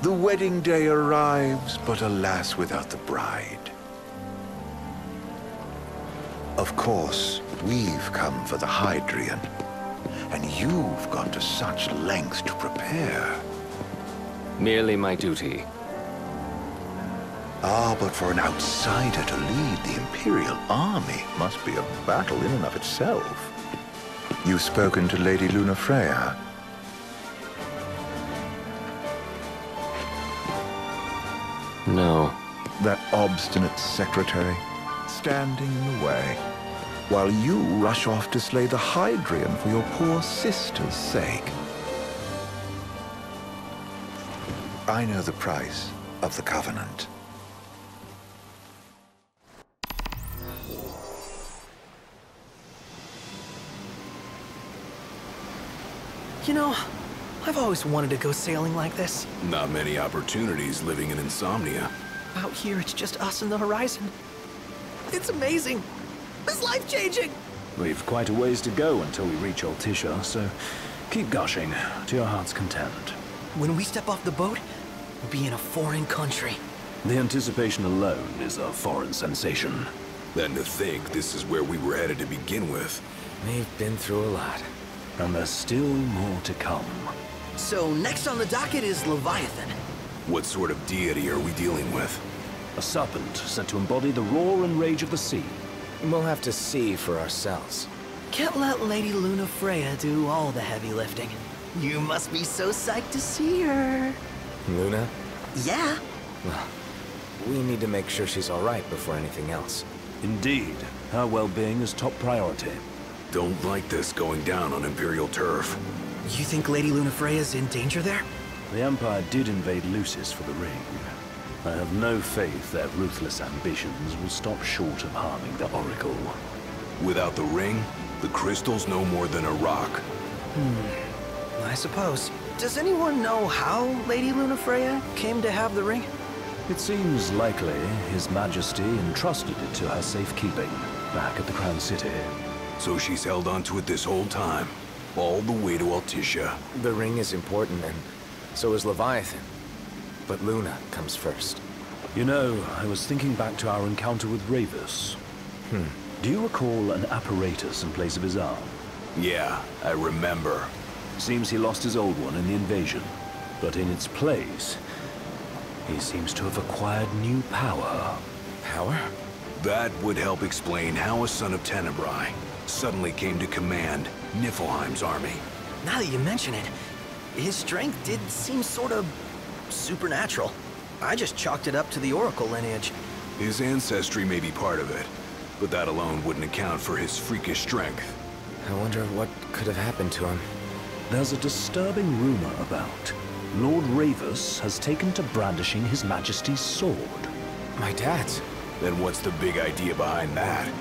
The wedding day arrives, but alas, without the bride. Of course, we've come for the Hydrian, and you've gone to such lengths to prepare. Merely my duty. Ah, but for an outsider to lead the Imperial army must be a battle in and of itself. You've spoken to Lady Lunafreya? No. That obstinate secretary, standing in the way, while you rush off to slay the Hydrian for your poor sister's sake. I know the price of the Covenant. You know, I've always wanted to go sailing like this. Not many opportunities living in Insomnia. Out here, it's just us and the horizon. It's amazing. It's life-changing. We've quite a ways to go until we reach Altissia, so keep gushing to your heart's content. When we step off the boat, we'll be in a foreign country. The anticipation alone is a foreign sensation. Then to think this is where we were headed to begin with. We've been through a lot. And there's still more to come. So next on the docket is Leviathan. What sort of deity are we dealing with? A serpent said to embody the roar and rage of the sea. We'll have to see for ourselves. Can't let Lady Lunafreya do all the heavy lifting. You must be so psyched to see her. Luna? Yeah. Well, we need to make sure she's all right before anything else. Indeed, her well-being is top priority. Don't like this going down on Imperial turf. You think Lady Lunafreya's in danger there? The Empire did invade Lucis for the ring. I have no faith their ruthless ambitions will stop short of harming the Oracle. Without the ring, the crystal's no more than a rock. I suppose. Does anyone know how Lady Lunafreya came to have the ring? It seems likely His Majesty entrusted it to her safekeeping back at the Crown City. So she's held onto it this whole time, all the way to Altissia. The ring is important, and so is Leviathan. But Luna comes first. You know, I was thinking back to our encounter with Ravus. Do you recall an apparatus in place of his arm? Yeah, I remember. Seems he lost his old one in the invasion. But in its place, he seems to have acquired new power. Power? That would help explain how a son of Tenebrae suddenly came to command Niflheim's army. Now that you mention it, his strength did seem sort of supernatural. I just chalked it up to the Oracle lineage. His ancestry may be part of it, but that alone wouldn't account for his freakish strength. I wonder what could have happened to him. There's a disturbing rumor about Lord Ravus has taken to brandishing His Majesty's sword. My dad's. Then what's the big idea behind that?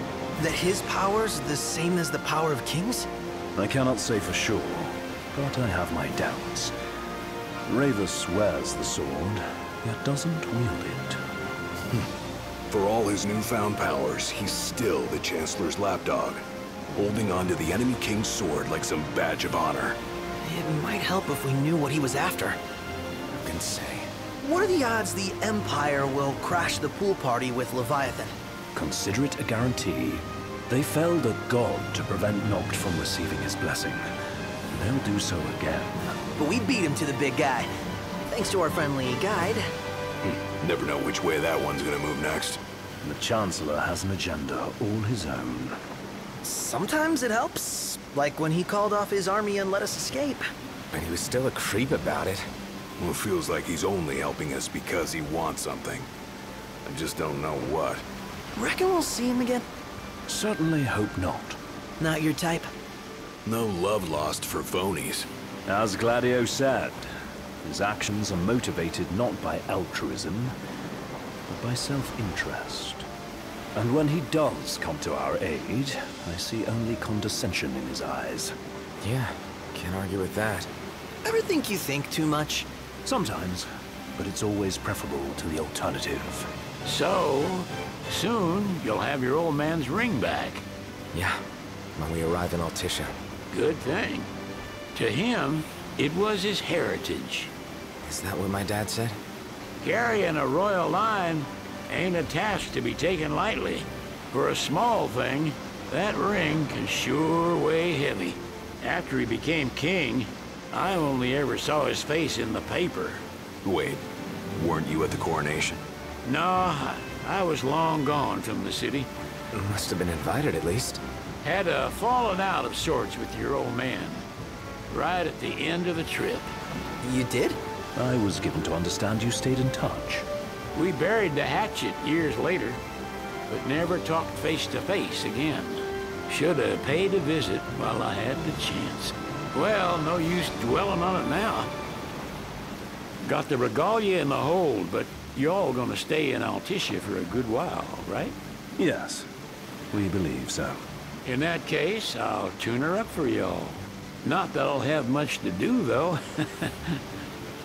That his power's the same as the power of kings? I cannot say for sure, but I have my doubts. Ravus wears the sword, yet doesn't wield it. For all his newfound powers, he's still the Chancellor's lapdog. holding onto the enemy king's sword like some badge of honor. It might help if we knew what he was after. Who can say? What are the odds the Empire will crash the pool party with Leviathan? Consider it a guarantee. They felled a god to prevent Noct from receiving his blessing. They'll do so again. But we beat him to the big guy. Thanks to our friendly guide. Never know which way that one's gonna move next. The Chancellor has an agenda all his own. Sometimes it helps. Like when he called off his army and let us escape. But he was still a creep about it. Well, it feels like he's only helping us because he wants something. I just don't know what. Reckon we'll see him again? Certainly hope not. Not your type? No love lost for phonies. As Gladio said, his actions are motivated not by altruism, but by self-interest. And when he does come to our aid, I see only condescension in his eyes. Yeah, can't argue with that. Ever think you think too much? Sometimes, but it's always preferable to the alternative. So, soon you'll have your old man's ring back. Yeah, when we arrive in Altissia. Good thing. To him, it was his heritage. Is that what my dad said? Carrying a royal line ain't a task to be taken lightly. For a small thing, that ring can sure weigh heavy. After he became king, I only ever saw his face in the paper. Wait, weren't you at the coronation? No, I was long gone from the city. Must have been invited at least. Had a falling out of sorts with your old man. Right at the end of the trip. You did? I was given to understand you stayed in touch. We buried the hatchet years later, but never talked face to face again. Should have paid a visit while I had the chance. Well, no use dwelling on it now. Got the regalia in the hold, but y'all gonna stay in Altissia for a good while, right? Yes, we believe so. In that case, I'll tune her up for y'all. Not that I'll have much to do, though.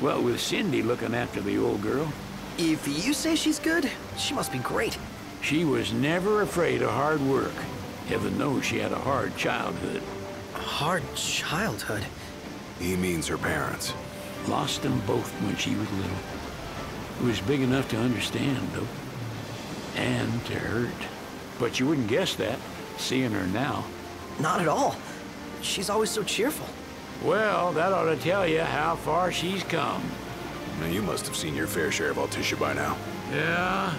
Well, with Cindy looking after the old girl. If you say she's good, she must be great. She was never afraid of hard work. Heaven knows she had a hard childhood. A hard childhood? He means her parents. Lost them both when she was little. Was big enough to understand, though. And to hurt. But you wouldn't guess that, seeing her now. Not at all. She's always so cheerful. Well, that ought to tell you how far she's come. Now, you must have seen your fair share of Altissia by now. Yeah,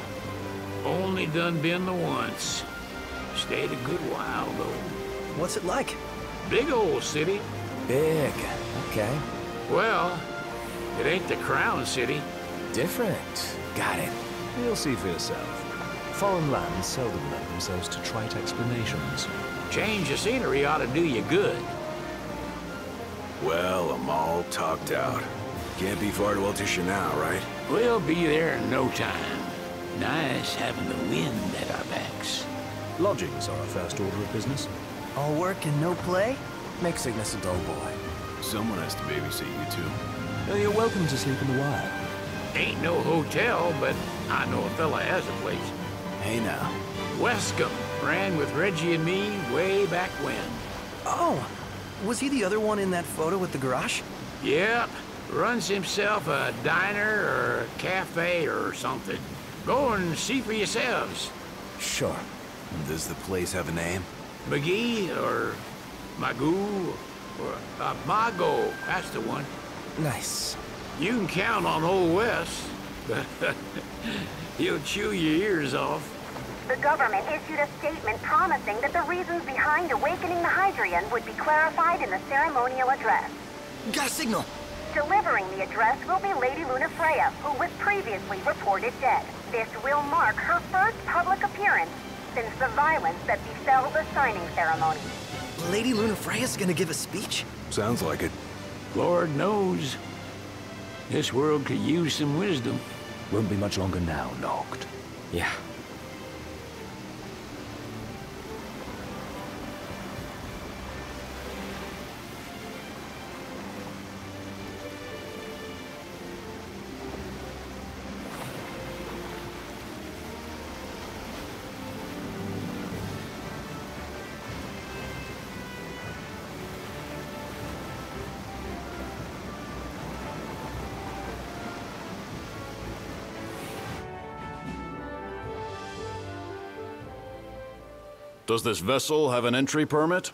only done been the once. Stayed a good while, though. What's it like? Big old city. Big. Okay. Well, it ain't the crown city. Different. Got it. You'll see for yourself. Foreign lands seldom lend themselves to trite explanations. Change of scenery ought to do you good. Well, I'm all talked out. Can't be far to Altissia now, right? We'll be there in no time. Nice having the wind at our backs. Lodgings are our first order of business. All work and no play? Make Cygnus a dull boy. Someone has to babysit you, too. You're welcome to sleep in the Wire. Ain't no hotel, but I know a fella has a place. Hey, now. Westcomb ran with Reggie and me way back when. Oh, was he the other one in that photo with the garage? Yep, runs himself a diner or a cafe or something. Go and see for yourselves. Sure. Does the place have a name? McGee or Magoo or Mago, that's the one. Nice. You can count on Old West, but he'll chew your ears off. The government issued a statement promising that the reasons behind awakening the Hydrian would be clarified in the ceremonial address. Got a signal! Delivering the address will be Lady Lunafreya, who was previously reported dead. This will mark her first public appearance since the violence that befell the signing ceremony. Lady Lunafreya's gonna give a speech? Sounds like it. Lord knows. This world could use some wisdom. Won't be much longer now, Noct. Yeah. Does this vessel have an entry permit?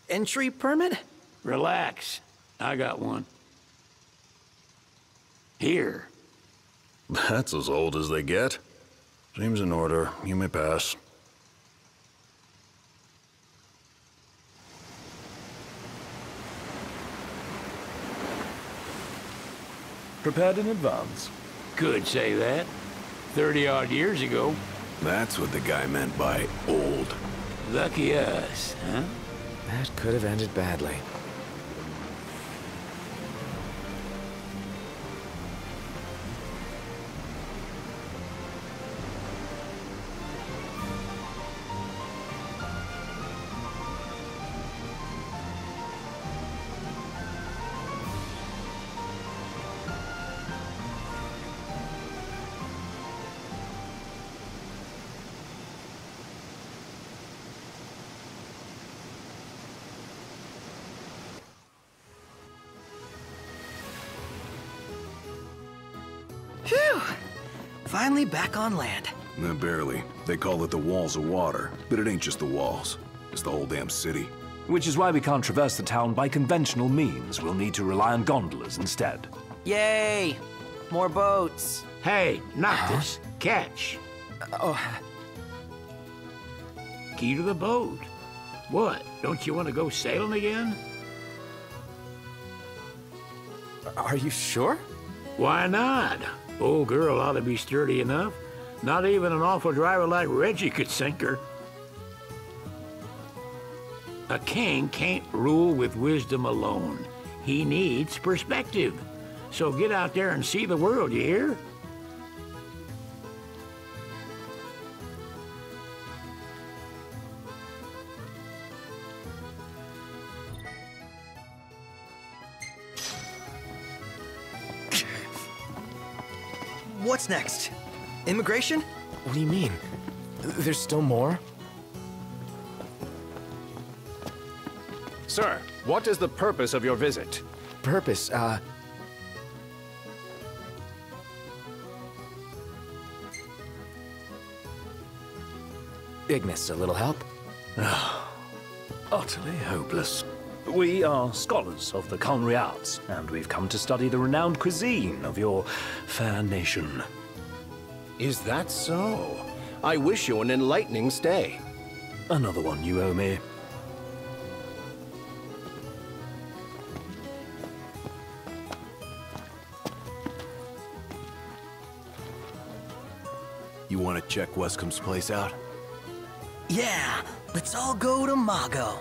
Entry permit? Relax. I got one. Here. That's as old as they get. Seems in order. You may pass. Prepared in advance. Could say that. 30-odd years ago. That's what the guy meant by old. Lucky us, huh? That could have ended badly. Phew! Finally back on land. Barely. They call it the walls of water, but it ain't just the walls. It's the whole damn city. Which is why we can't traverse the town by conventional means. We'll need to rely on gondolas instead. Yay! More boats. Hey, not this. Catch. Oh, Key to the boat. What? Don't you want to go sailing again? Are you sure? Why not? Old girl ought to be sturdy enough. Not even an awful driver like Reggie could sink her. A king can't rule with wisdom alone. He needs perspective. So get out there and see the world, you hear? what's next? Immigration? What do you mean? There's still more? Sir, what is the purpose of your visit? Purpose, Ignis, a little help? Utterly hopeless. We are scholars of the culinary arts, and we've come to study the renowned cuisine of your fair nation. Is that so? I wish you an enlightening stay. Another one you owe me. You want to check Westcomb's place out? Yeah, let's all go to Mago.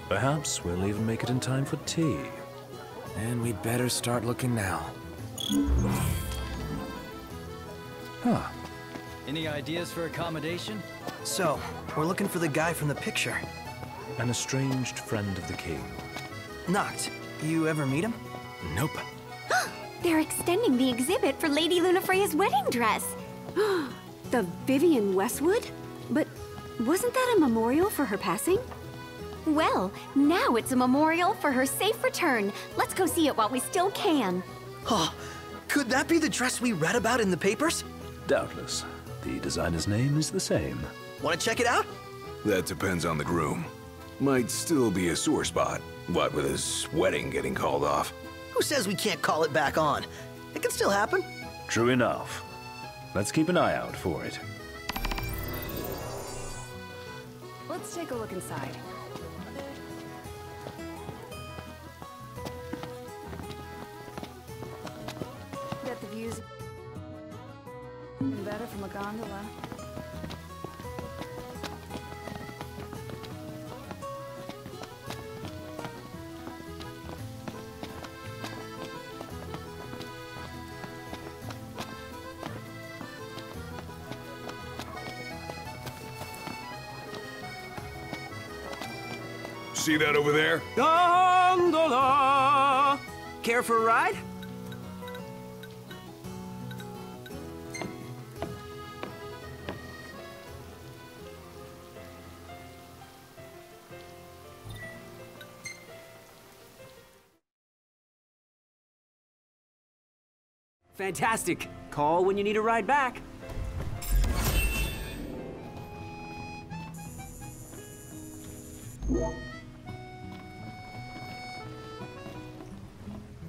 Perhaps we'll even make it in time for tea. And we'd better start looking now. Huh. Any ideas for accommodation? So, we're looking for the guy from the picture. An estranged friend of the king. Noct, you ever meet him? Nope. They're extending the exhibit for Lady Lunafreya's wedding dress. The Vivian Westwood? But wasn't that a memorial for her passing? Well, now it's a memorial for her safe return. Let's go see it while we still can. Oh, could that be the dress we read about in the papers? Doubtless. The designer's name is the same. Want to check it out? That depends on the groom. Might still be a sore spot. What with his wedding getting called off? Who says we can't call it back on? It can still happen. True enough. Let's keep an eye out for it. Let's take a look inside. Bet the views even better from a gondola. See that over there? Gondola! Care for a ride? Fantastic. Call when you need a ride back.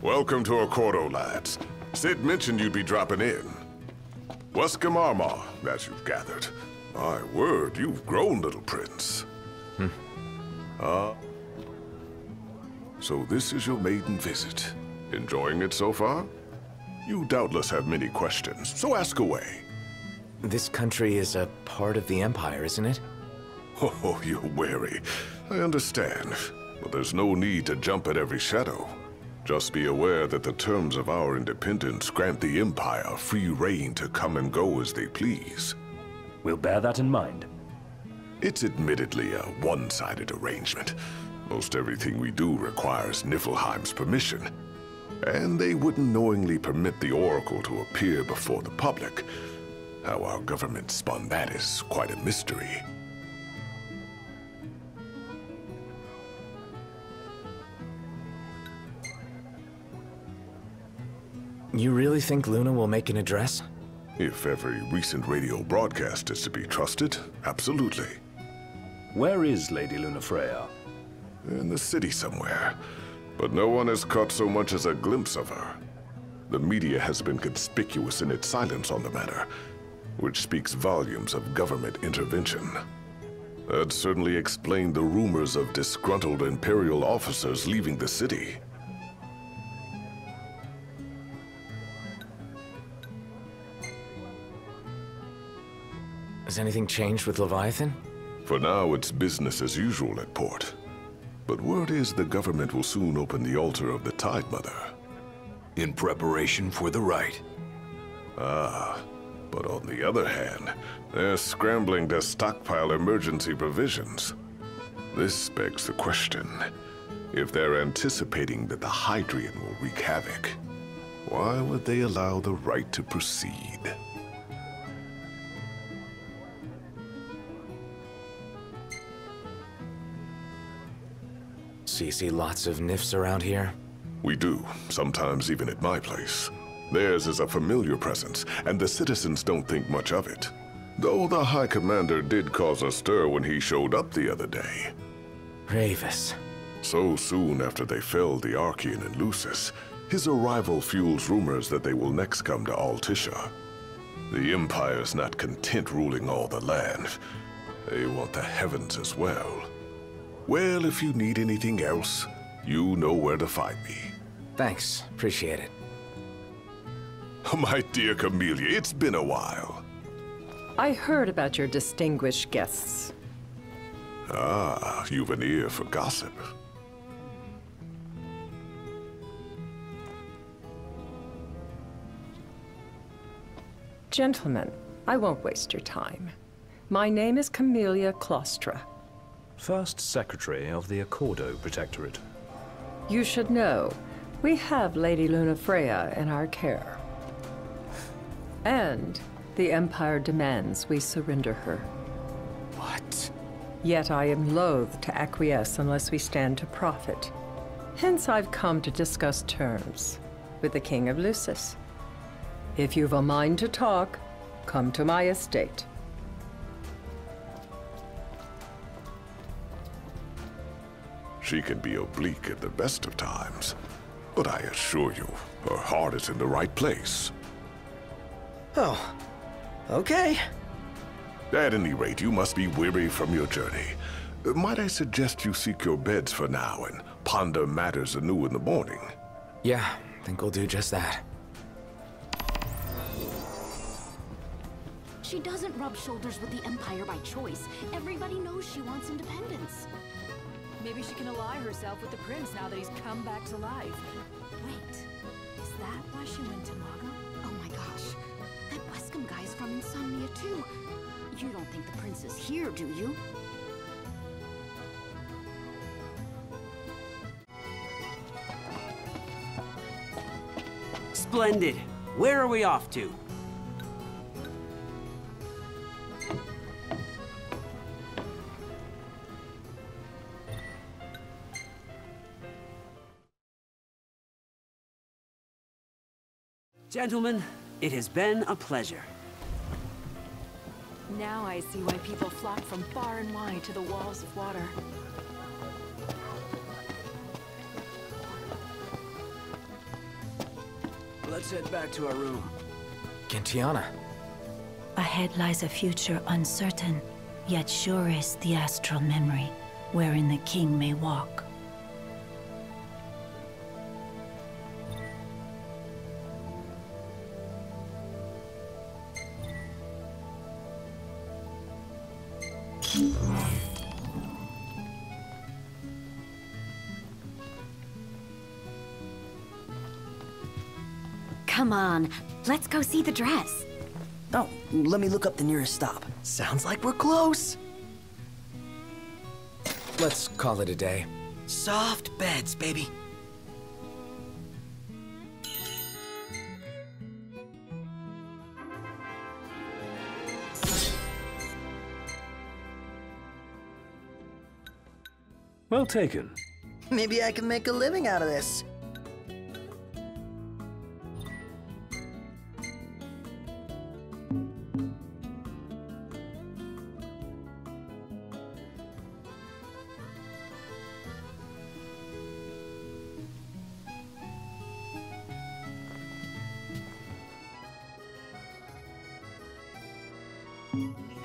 Welcome to Accordo, lads. Sid mentioned you'd be dropping in. Welcome Armor, as you've gathered. My word, you've grown, little prince. So this is your maiden visit. Enjoying it so far? You doubtless have many questions, so ask away. This country is a part of the Empire, isn't it? Oh, you're wary. I understand. But there's no need to jump at every shadow. Just be aware that the terms of our independence grant the Empire free reign to come and go as they please. We'll bear that in mind. It's admittedly a one-sided arrangement. Most everything we do requires Niflheim's permission. And they wouldn't knowingly permit the Oracle to appear before the public. How our government spun that is quite a mystery. You really think Luna will make an address? If every recent radio broadcast is to be trusted, absolutely. Where is Lady Lunafreya? In the city somewhere. But no one has caught so much as a glimpse of her. The media has been conspicuous in its silence on the matter, which speaks volumes of government intervention. That certainly explained the rumors of disgruntled Imperial officers leaving the city. Has anything changed with Leviathan? For now, it's business as usual at port. But word is the government will soon open the altar of the Tide Mother. In preparation for the rite. Ah, but on the other hand, they're scrambling to stockpile emergency provisions. This begs the question, if they're anticipating that the Hydrian will wreak havoc, why would they allow the rite to proceed? So you see lots of Nifs around here? We do, sometimes even at my place. Theirs is a familiar presence, and the citizens don't think much of it. Though the High Commander did cause a stir when he showed up the other day. Ravis. So soon after they felled the Archean and Lucis, his arrival fuels rumors that they will next come to Altisha. The Empire's not content ruling all the land. They want the heavens as well. Well, if you need anything else, you know where to find me. Thanks. Appreciate it. My dear Camellia, it's been a while. I heard about your distinguished guests. Ah, you've an ear for gossip. Gentlemen, I won't waste your time. My name is Camellia Claustra. First Secretary of the Accordo Protectorate. You should know, we have Lady Lunafreya in our care. And the Empire demands we surrender her. What? Yet I am loath to acquiesce unless we stand to profit. Hence I've come to discuss terms with the King of Lucis. If you've a mind to talk, come to my estate. She can be oblique at the best of times, but I assure you, her heart is in the right place. Oh, okay. At any rate, you must be weary from your journey. Might I suggest you seek your beds for now and ponder matters anew in the morning? Yeah, I think we'll do just that. She doesn't rub shoulders with the Empire by choice. Everybody knows she wants independence. Maybe she can ally herself with the prince now that he's come back to life. Wait, is that why she went to Mago? Oh my gosh, that Wescom guy's from Insomnia too. You don't think the prince is here, do you? Splendid. Where are we off to? Gentlemen, it has been a pleasure. Now I see why people flock from far and wide to the walls of water. Let's head back to our room. Gentiana. Ahead lies a future uncertain, yet sure is the astral memory, wherein the king may walk. Come on, let's go see the dress. Oh, let me look up the nearest stop. Sounds like we're close. Let's call it a day. Soft beds, baby. Well taken. Maybe I can make a living out of this.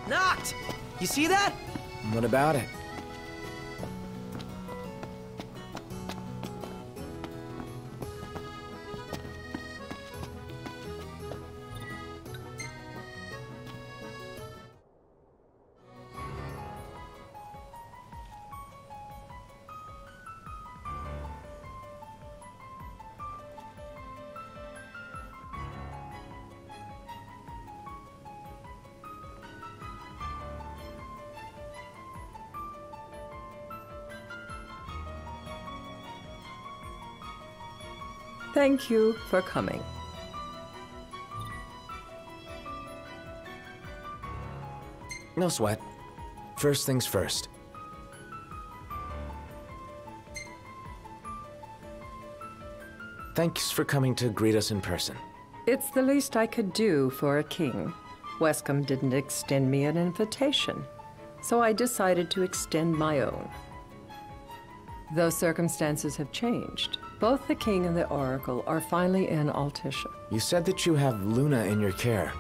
Knocked! You see that? What about it? Thank you for coming. No sweat. First things first. Thanks for coming to greet us in person. It's the least I could do for a king. Wescom didn't extend me an invitation, so I decided to extend my own. Though circumstances have changed, both the king and the oracle are finally in Altissia. You said that you have Luna in your care.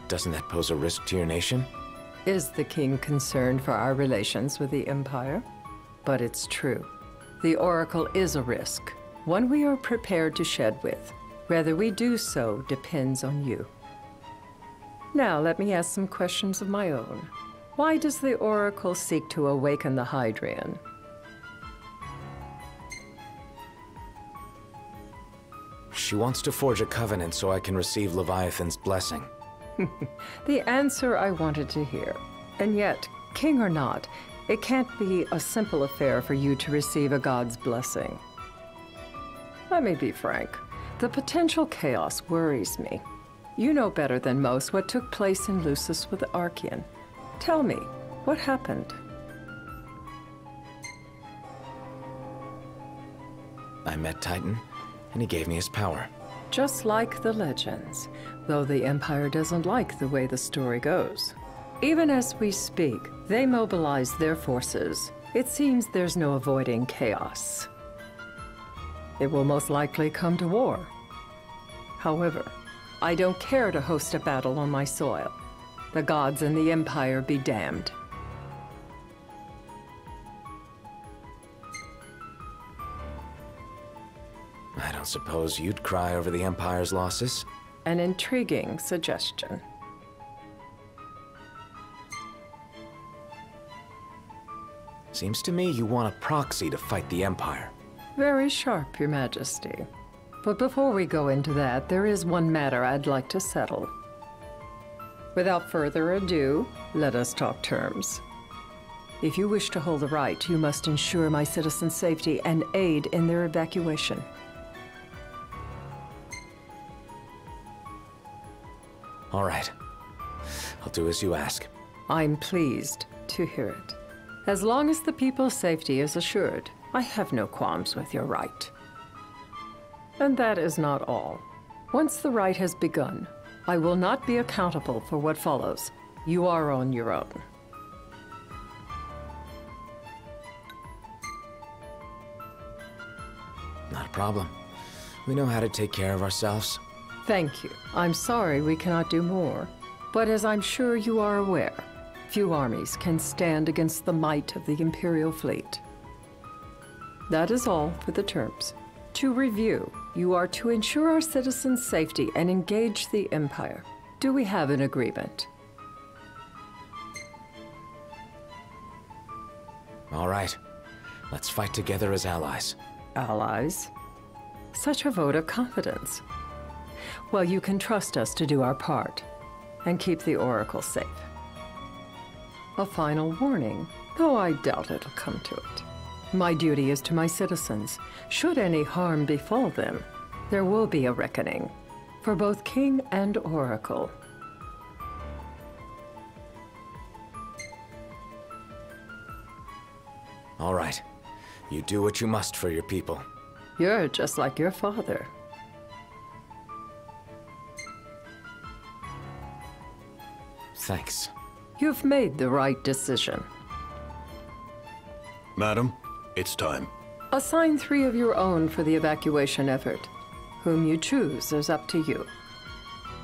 Doesn't that pose a risk to your nation? Is the king concerned for our relations with the Empire? But it's true. The oracle is a risk, one we are prepared to shed with. Whether we do so depends on you. Now let me ask some questions of my own. Why does the oracle seek to awaken the Hydrian? She wants to forge a covenant so I can receive Leviathan's blessing. The answer I wanted to hear. And yet, king or not, it can't be a simple affair for you to receive a god's blessing. Let me be frank. The potential chaos worries me. You know better than most what took place in Lucis with the Archean. Tell me, what happened? I met Titan, and he gave me his power. Just like the legends, though the Empire doesn't like the way the story goes. Even as we speak, they mobilize their forces. It seems there's no avoiding chaos. It will most likely come to war. However, I don't care to host a battle on my soil. The gods and the Empire be damned. I don't suppose you'd cry over the Empire's losses? An intriguing suggestion. Seems to me you want a proxy to fight the Empire. Very sharp, Your Majesty. But before we go into that, there is one matter I'd like to settle. Without further ado, let us talk terms. If you wish to hold the right, you must ensure my citizens' safety and aid in their evacuation. All right. I'll do as you ask. I'm pleased to hear it. As long as the people's safety is assured, I have no qualms with your right. And that is not all. Once the rite has begun, I will not be accountable for what follows. You are on your own. problem. We know how to take care of ourselves. Thank you. I'm sorry we cannot do more. But as I'm sure you are aware, few armies can stand against the might of the Imperial fleet. That is all for the terms. To review, you are to ensure our citizens' safety and engage the Empire. Do we have an agreement? All right. Let's fight together as allies. Allies? Such a vote of confidence. Well, you can trust us to do our part and keep the Oracle safe. A final warning, though I doubt it'll come to it. My duty is to my citizens. Should any harm befall them, there will be a reckoning for both King and Oracle. All right. You do what you must for your people. You're just like your father. Thanks. You've made the right decision. Madam, it's time. Assign 3 of your own for the evacuation effort. Whom you choose is up to you.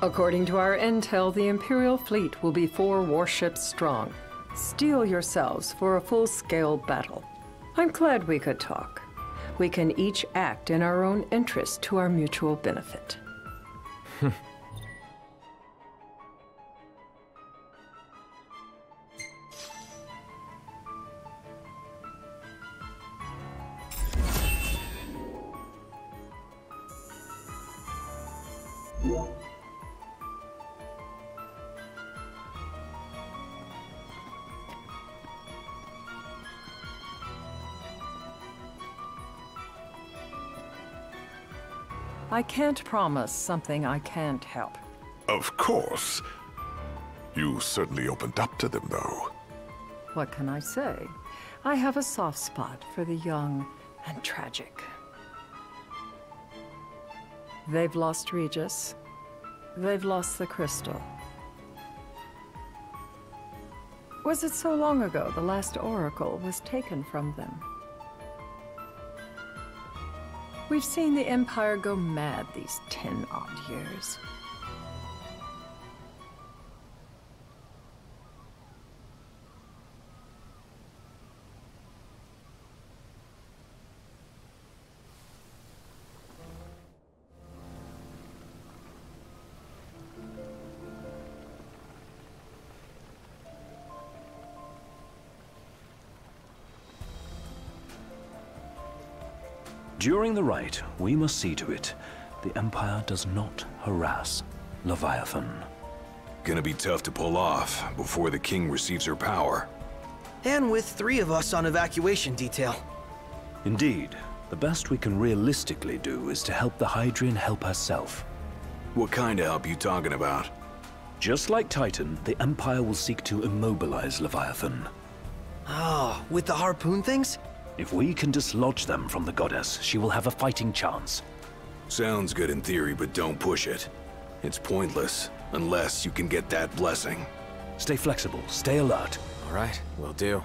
According to our intel, the Imperial fleet will be 4 warships strong. Steel yourselves for a full-scale battle. I'm glad we could talk. We can each act in our own interest to our mutual benefit. I can't promise something I can't help. Of course. You certainly opened up to them, though. What can I say? I have a soft spot for the young and tragic. They've lost Regis. They've lost the crystal. Was it so long ago the last oracle was taken from them? We've seen the Empire go mad these 10-odd years. During the rite, we must see to it the Empire does not harass Leviathan. Gonna be tough to pull off before the king receives her power. And with 3 of us on evacuation detail. Indeed, the best we can realistically do is to help the Hydrian help herself. What kind of help you talking about? Just like Titan, the Empire will seek to immobilize Leviathan. Oh, with the harpoon things? If we can dislodge them from the goddess, she will have a fighting chance. Sounds good in theory, but don't push it. It's pointless, unless you can get that blessing. Stay flexible, stay alert. All right, will do.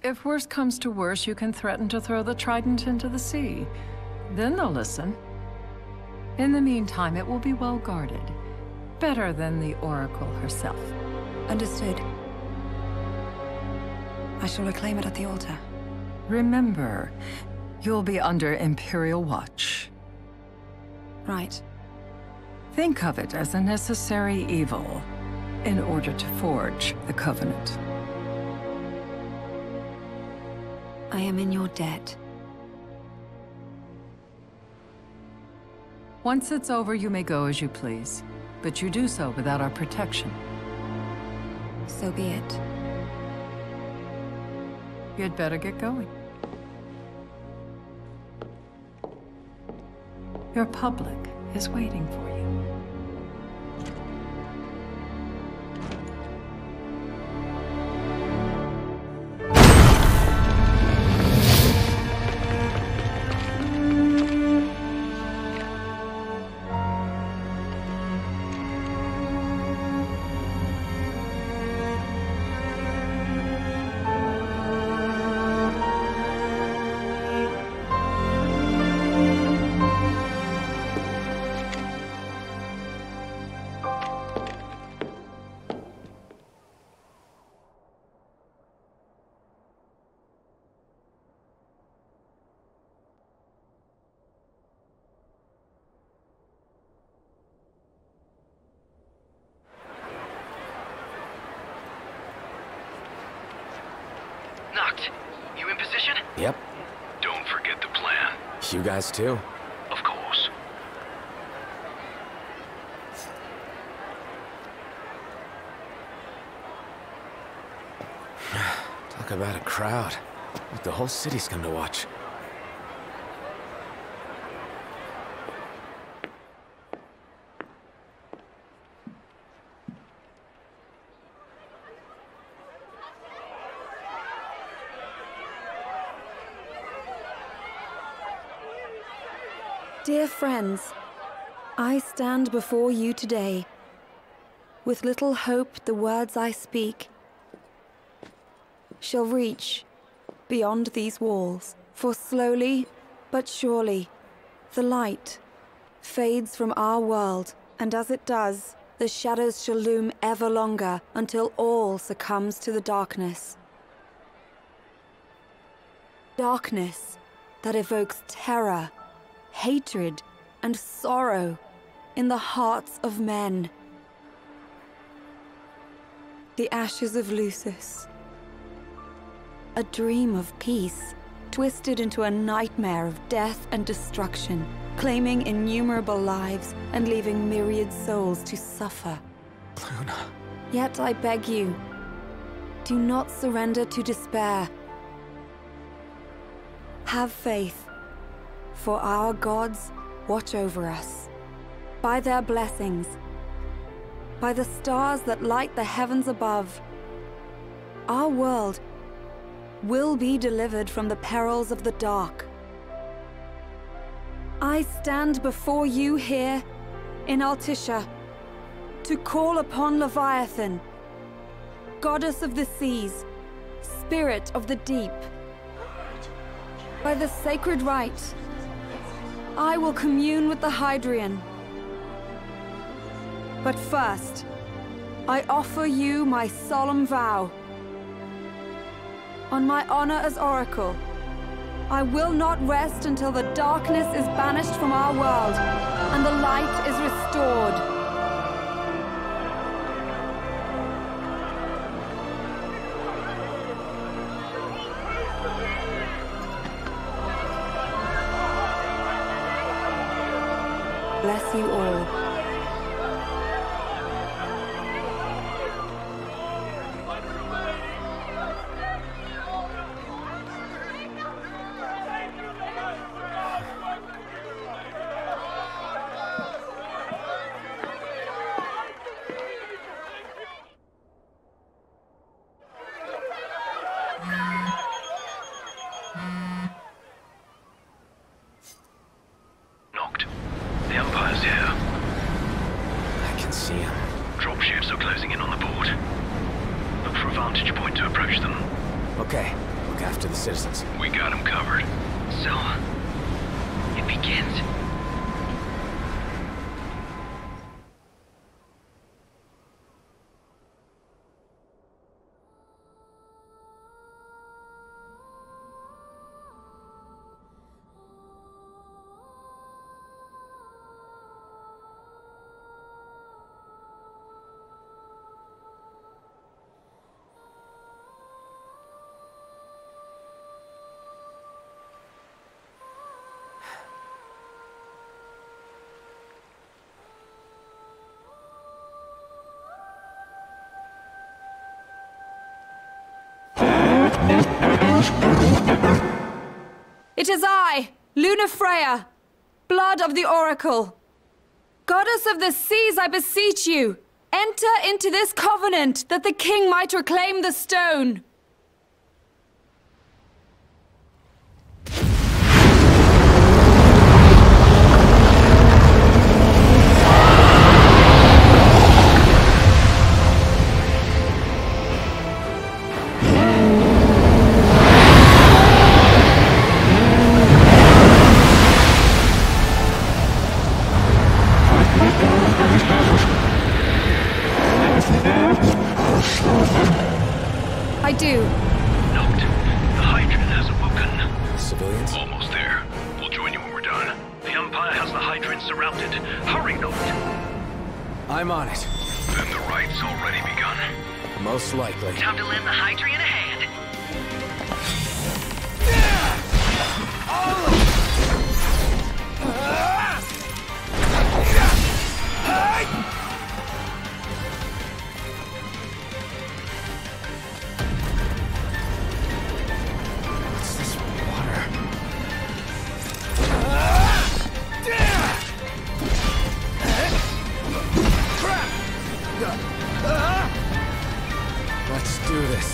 If worse comes to worse, you can threaten to throw the trident into the sea. Then they'll listen. In the meantime, it will be well guarded. Better than the Oracle herself. Understood. I shall reclaim it at the altar. Remember, you'll be under Imperial watch. Right. Think of it as a necessary evil in order to forge the Covenant. I am in your debt. Once it's over, you may go as you please. But you do so without our protection. So be it. You'd better get going. You're public is waiting for you. You in position? Yep. Don't forget the plan. You guys too? Of course. Talk about a crowd. Like the whole city's come to watch. Dear friends, I stand before you today. With little hope the words I speak shall reach beyond these walls. For slowly but surely the light fades from our world, and as it does, the shadows shall loom ever longer until all succumbs to the darkness. Darkness that evokes terror, hatred, and sorrow in the hearts of men. The ashes of Lucis. A dream of peace, twisted into a nightmare of death and destruction, claiming innumerable lives and leaving myriad souls to suffer. Luna. Yet I beg you, do not surrender to despair. Have faith. For our gods watch over us. By their blessings, by the stars that light the heavens above, our world will be delivered from the perils of the dark. I stand before you here in Altissia to call upon Leviathan, goddess of the seas, spirit of the deep. By the sacred rite, I will commune with the Hydrian. But first, I offer you my solemn vow. On my honor as Oracle, I will not rest until the darkness is banished from our world and the light is restored. Bless you all. It is I, Luna Freya, blood of the Oracle. Goddess of the seas, I beseech you, enter into this covenant that the king might reclaim the stone. I do. Note, the Hydra has awoken. Civilians? Almost there. We'll join you when we're done. The Empire has the Hydra surrounded. Hurry, Note. I'm on it. Then the right's already begun. Most likely. Time to lend the Hydra a hand. What's this water? Let's do this.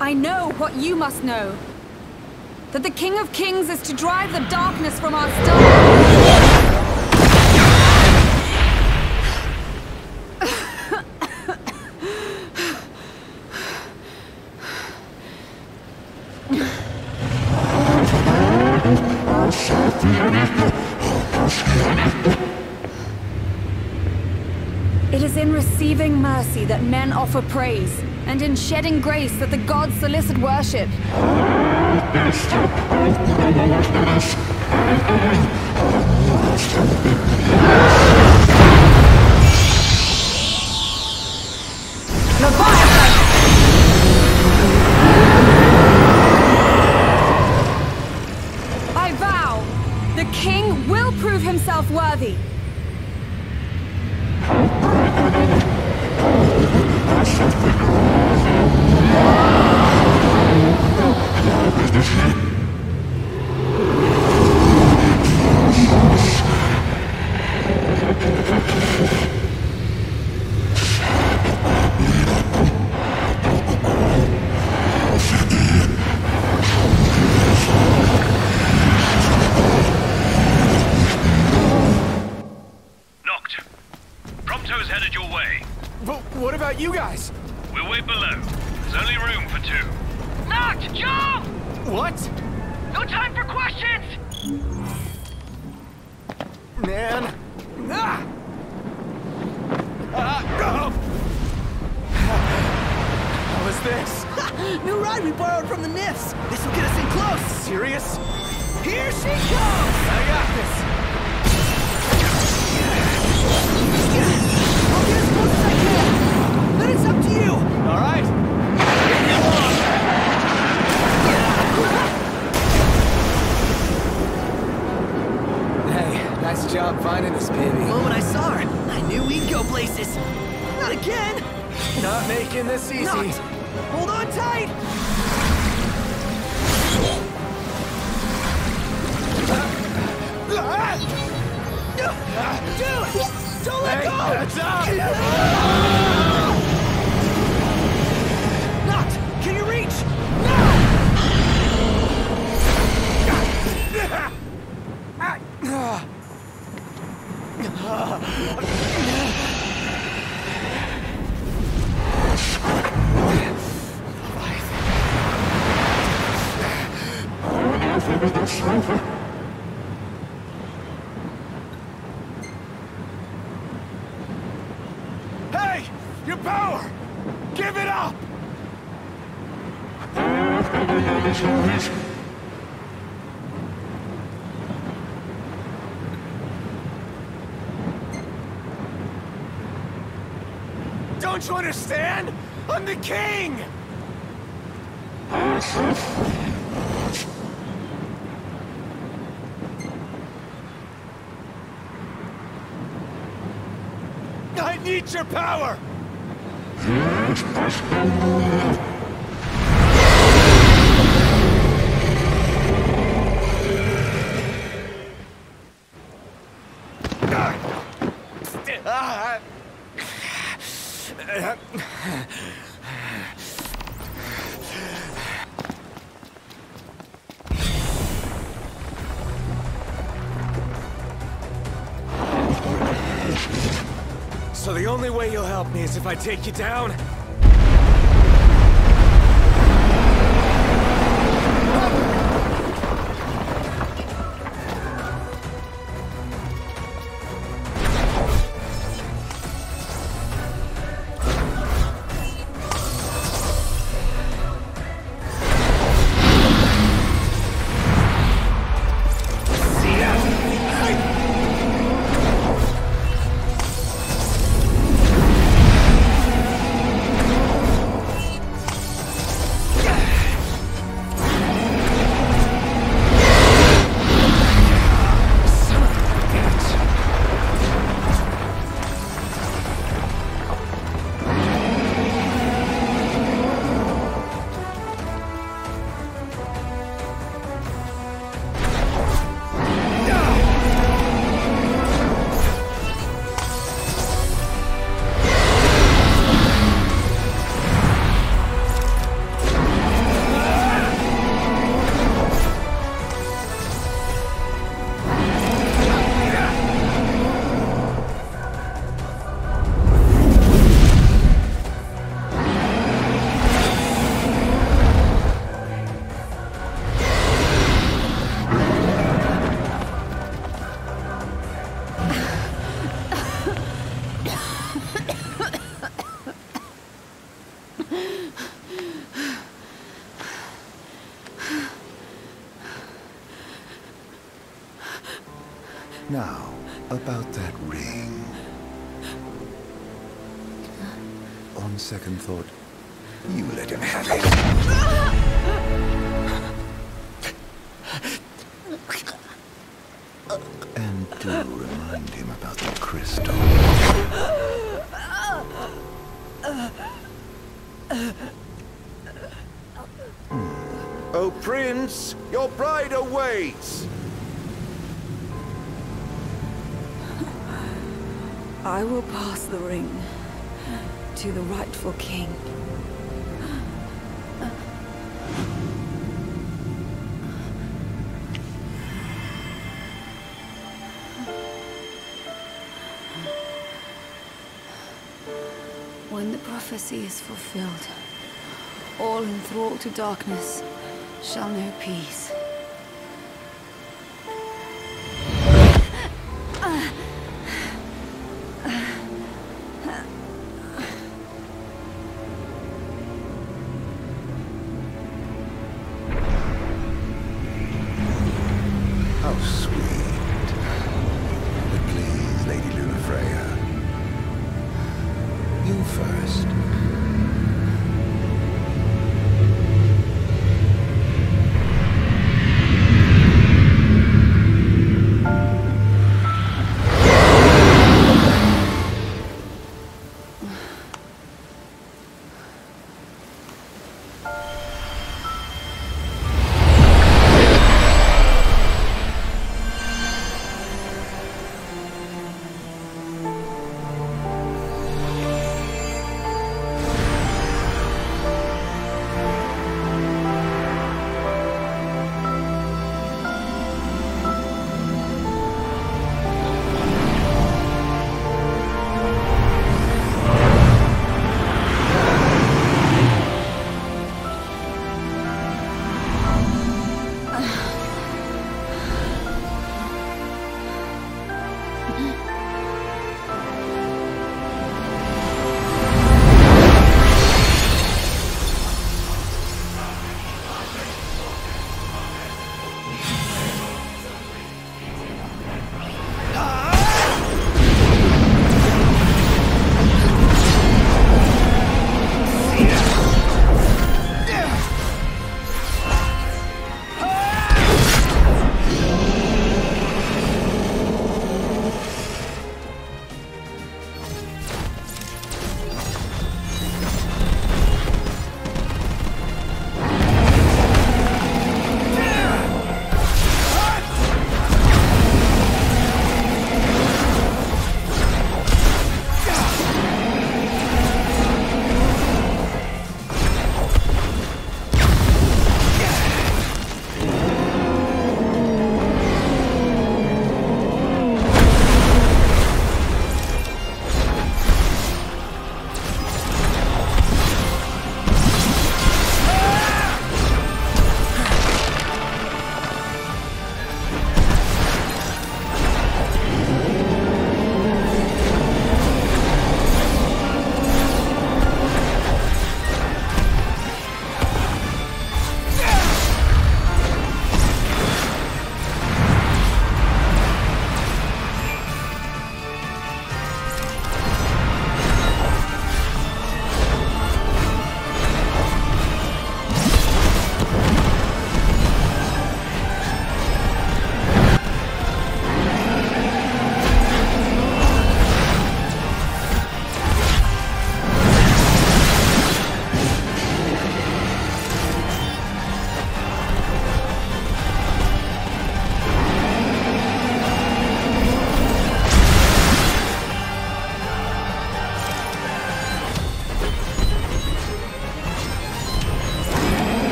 I know what you must know. That the King of Kings is to drive the darkness from our star. It is in receiving mercy that men offer praise, and in shedding grace that the gods solicit worship. I vow, the king will prove himself worthy. What about you guys? We'll wait below. There's only room for two. Noct, jump! What? No time for questions! Man. How was this? New ride we borrowed from the Nifs. This will get us in close. Serious? Here she comes! I got this. I'll get as close as I can. Then it's up to you. All right. Hey, nice job finding us, baby. The moment I saw her, I knew we'd go places. Not again. Not making this easy. Not. Hold on tight. Dude! Don't let go! That's up! Noct! Can you reach? Hey! Your power! Don't you understand? I'm the king! I need your power! So the only way you'll help me is if I take you down? Now, about that ring. On second thought, you let him have it. And do remind him about the crystal. Oh, Prince, your bride awaits! I will pass the ring to the rightful king. When the prophecy is fulfilled, all enthralled to darkness shall know peace. How sweet. But please, Lady Lunafreya. You first.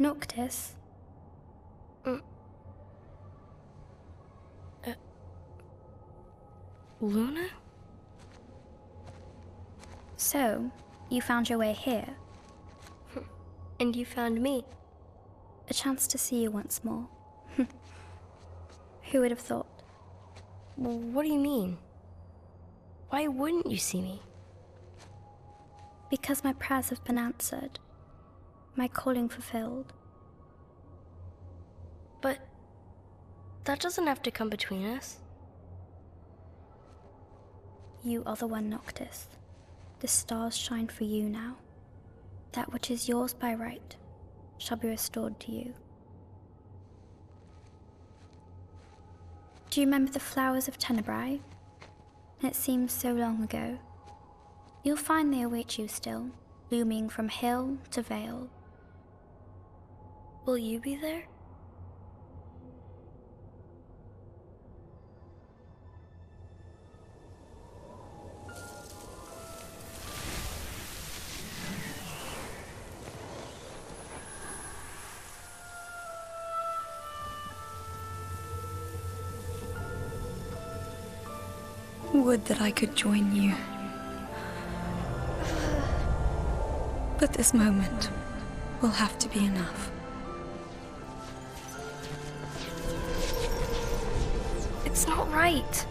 Noctis? Luna? So, you found your way here. And you found me. A chance to see you once more. Who would have thought? What do you mean? Why wouldn't you see me? Because my prayers have been answered. My calling fulfilled. But that doesn't have to come between us. You are the one, Noctis. The stars shine for you now. That which is yours by right shall be restored to you. Do you remember the flowers of Tenebrae? It seems so long ago. You'll find they await you still, blooming from hill to vale. Will you be there? Would that I could join you. But this moment will have to be enough. It's not right.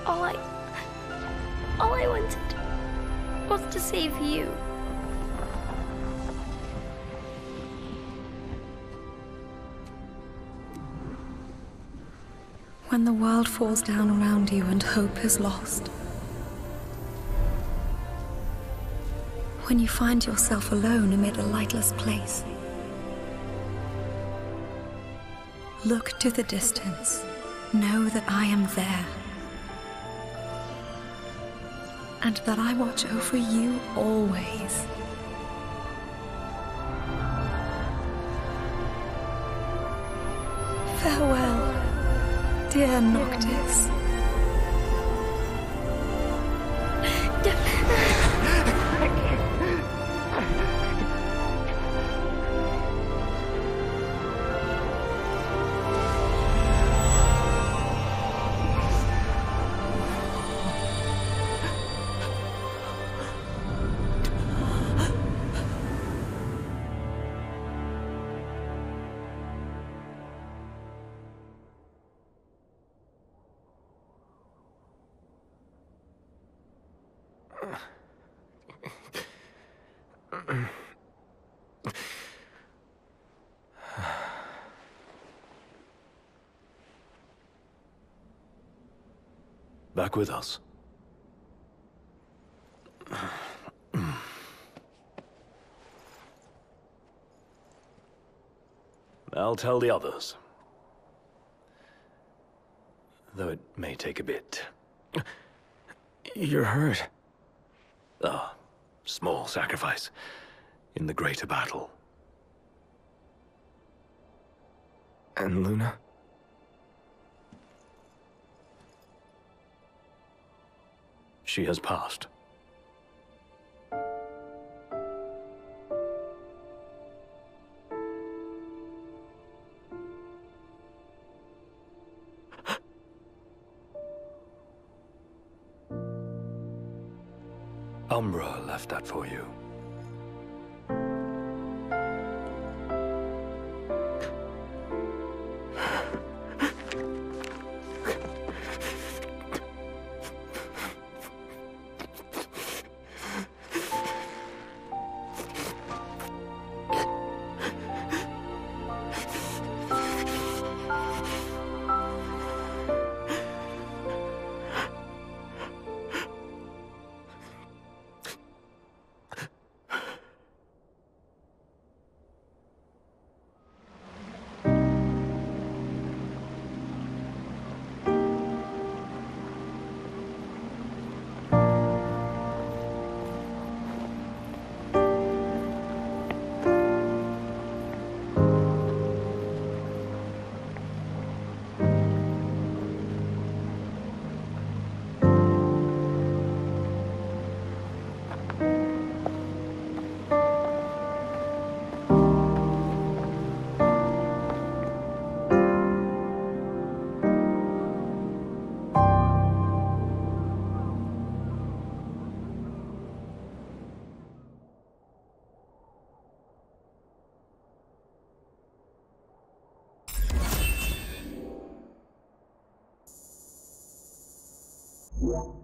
All I wanted was to save you. When the world falls down around you and hope is lost. When you find yourself alone amid a lightless place. Look to the distance. Know that I am there. And that I watch over you always. Farewell, dear Noctis. Back with us. I'll tell the others. Though it may take a bit. You're hurt. Ah, small sacrifice in the greater battle. And Luna? She has passed. Umbra left that for you. Yeah.